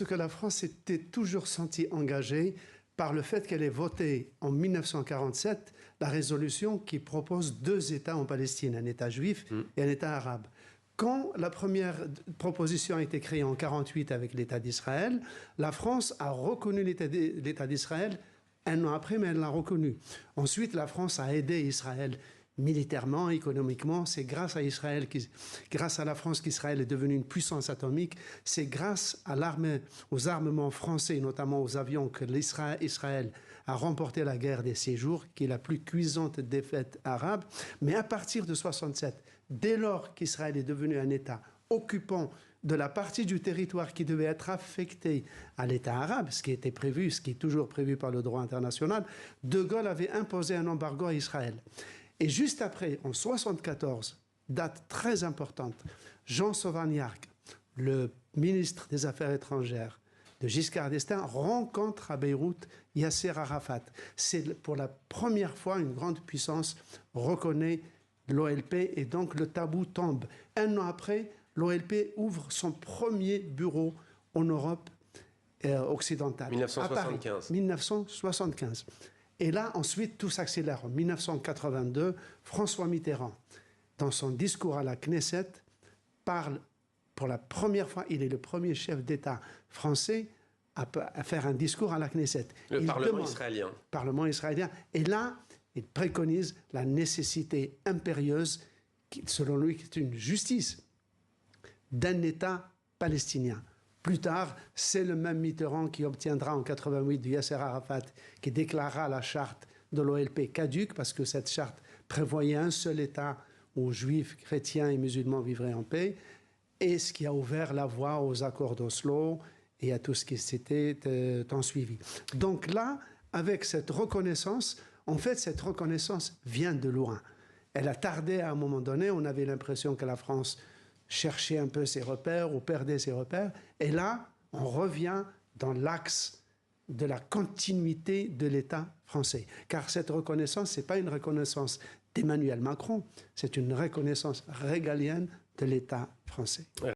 Que la France s'était toujours sentie engagée par le fait qu'elle ait voté en 1947 la résolution qui propose 2 États en Palestine, un État juif et un État arabe. Quand la première proposition a été créée en 1948 avec l'État d'Israël, la France a reconnu l'État d'Israël un an après, mais elle l'a reconnu. Ensuite, la France a aidé Israël militairement, économiquement. C'est grâce à Israël, grâce à la France qu'Israël est devenu une puissance atomique. C'est grâce à aux armements français, notamment aux avions, que Israël a remporté la guerre des 6 jours, qui est la plus cuisante défaite arabe. Mais à partir de 1967, dès lors qu'Israël est devenu un État occupant de la partie du territoire qui devait être affectée à l'État arabe, ce qui était prévu, ce qui est toujours prévu par le droit international, De Gaulle avait imposé un embargo à Israël. Et juste après, en 1974, date très importante, Jean Sauvagnargues, le ministre des Affaires étrangères de Giscard d'Estaing, rencontre à Beyrouth Yasser Arafat. C'est pour la première fois une grande puissance reconnaît l'OLP et donc le tabou tombe. Un an après, l'OLP ouvre son premier bureau en Europe occidentale. 1975. 1975. Et là, ensuite, tout s'accélère. En 1982, François Mitterrand, dans son discours à la Knesset, parle pour la première fois, il est le premier chef d'État français à faire un discours à la Knesset. Le Parlement israélien. Parlement israélien. Et là, il préconise la nécessité impérieuse, qui, selon lui, qui est une justice, d'un État palestinien. Plus tard, c'est le même Mitterrand qui obtiendra en 88 de Yasser Arafat, qui déclarera la charte de l'OLP caduque, parce que cette charte prévoyait un seul État où juifs, chrétiens et musulmans vivraient en paix, et ce qui a ouvert la voie aux accords d'Oslo et à tout ce qui s'était ensuivi. Donc là, avec cette reconnaissance, en fait, cette reconnaissance vient de loin. Elle a tardé à un moment donné, on avait l'impression que la France cherchait un peu ses repères ou perdait ses repères. Et là, on revient dans l'axe de la continuité de l'État français. Car cette reconnaissance, ce n'est pas une reconnaissance d'Emmanuel Macron, c'est une reconnaissance régalienne de l'État français.